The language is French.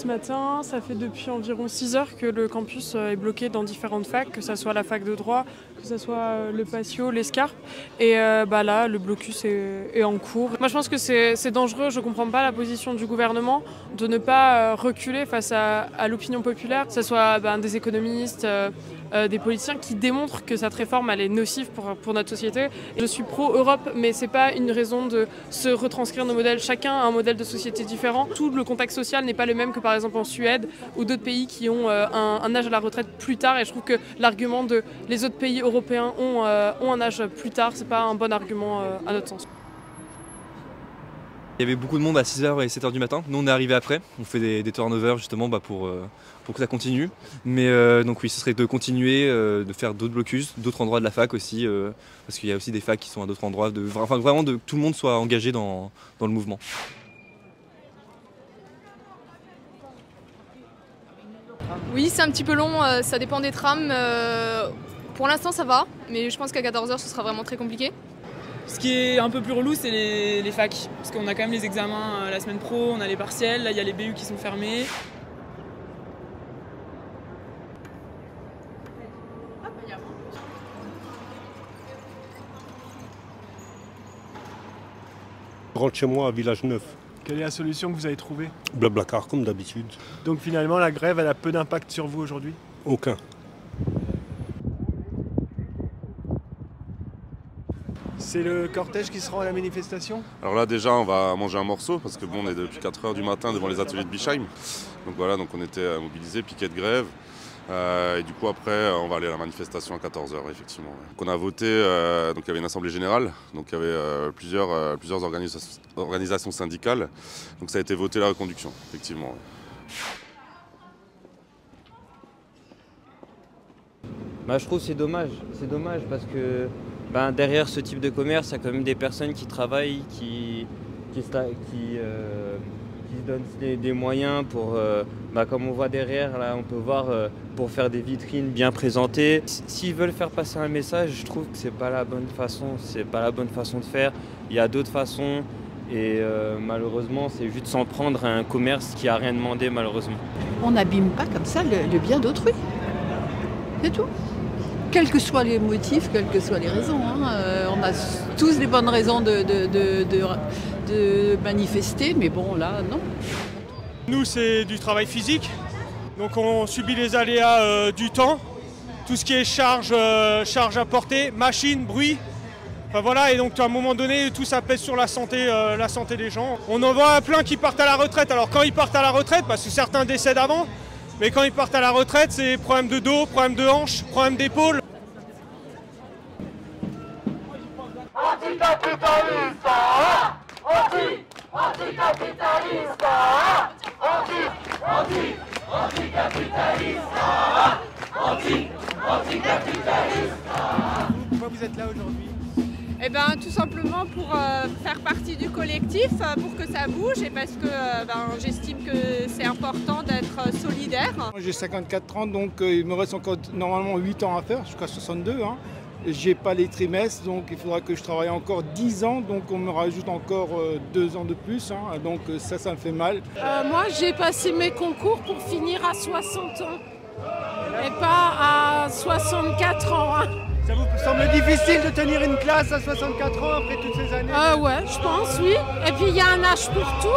Ce matin, ça fait depuis environ 6 heures que le campus est bloqué dans différentes facs, que ce soit la fac de droit, que ce soit le Patio, l'Escarpe. Et là, le blocus est en cours. Moi, je pense que c'est dangereux. Je ne comprends pas la position du gouvernement de ne pas reculer face à l'opinion populaire, que ce soit des économistes, des politiciens qui démontrent que cette réforme elle est nocive pour notre société. Je suis pro-Europe, mais ce n'est pas une raison de se retranscrire nos modèles. Chacun a un modèle de société différent. Tout le contexte social n'est pas le même que par exemple en Suède ou d'autres pays qui ont un âge à la retraite plus tard. Et je trouve que l'argument de les autres pays européens ont un âge plus tard, c'est pas un bon argument à notre sens. Il y avait beaucoup de monde à 6h et 7h du matin. Nous on est arrivé après, on fait des turnovers justement pour que ça continue. Mais donc oui, ce serait de continuer, de faire d'autres blocus, d'autres endroits de la fac aussi, parce qu'il y a aussi des facs qui sont à d'autres endroits, vraiment que tout le monde soit engagé dans le mouvement. Oui, c'est un petit peu long, ça dépend des trams. Pour l'instant ça va, mais je pense qu'à 14h ce sera vraiment très compliqué. Ce qui est un peu plus relou, c'est les facs, parce qu'on a quand même les examens la semaine pro, on a les partiels, là il y a les BU qui sont fermés. Je rentre chez moi à Village Neuf. Quelle est la solution que vous avez trouvée? Blablacar comme d'habitude. Donc finalement la grève elle a peu d'impact sur vous aujourd'hui? Aucun. C'est le cortège qui se rend à la manifestation? Alors là déjà on va manger un morceau parce que on est depuis 4h du matin devant les ateliers de Bischheim. Donc voilà, donc on était mobilisés, piquet de grève. Et du coup après on va aller à la manifestation à 14h effectivement. Donc on a voté, donc il y avait une assemblée générale, donc il y avait plusieurs organisations syndicales. Donc ça a été voté la reconduction effectivement. Je trouve que c'est dommage parce que derrière ce type de commerce, il y a quand même des personnes qui travaillent, qui se donnent des moyens pour, comme on voit derrière, là on peut voir, pour faire des vitrines bien présentées. S'ils veulent faire passer un message, je trouve que c'est pas la bonne façon de faire. Il y a d'autres façons et malheureusement c'est juste s'en prendre à un commerce qui n'a rien demandé malheureusement. On n'abîme pas comme ça le bien d'autrui, c'est tout. Quels que soient les motifs, quelles que soient les raisons. On a tous des bonnes raisons de manifester, mais bon, là, non. Nous, c'est du travail physique. Donc on subit les aléas du temps. Tout ce qui est charge à porter, machine, bruit. Enfin, voilà, et donc à un moment donné, tout ça pèse sur la santé des gens. On en voit plein qui partent à la retraite. Alors quand ils partent à la retraite, parce que certains décèdent avant, mais quand ils partent à la retraite, c'est problème de dos, problème de hanche, problème d'épaule. Anticapitaliste, anticapitaliste, anticapitaliste. Pourquoi vous êtes là aujourd'hui? Tout simplement pour faire partie du collectif, pour que ça bouge et parce que j'estime que c'est important d'être solidaire. J'ai 54 ans, donc il me reste encore normalement 8 ans à faire, jusqu'à 62. J'ai pas les trimestres, donc il faudra que je travaille encore 10 ans, donc on me rajoute encore 2 ans de plus, donc ça me fait mal. Moi j'ai passé mes concours pour finir à 60 ans et pas à 64 ans. Ça vous semble difficile de tenir une classe à 64 ans après toutes ces années? Ouais, je pense, oui. Et puis il y a un âge pour tout.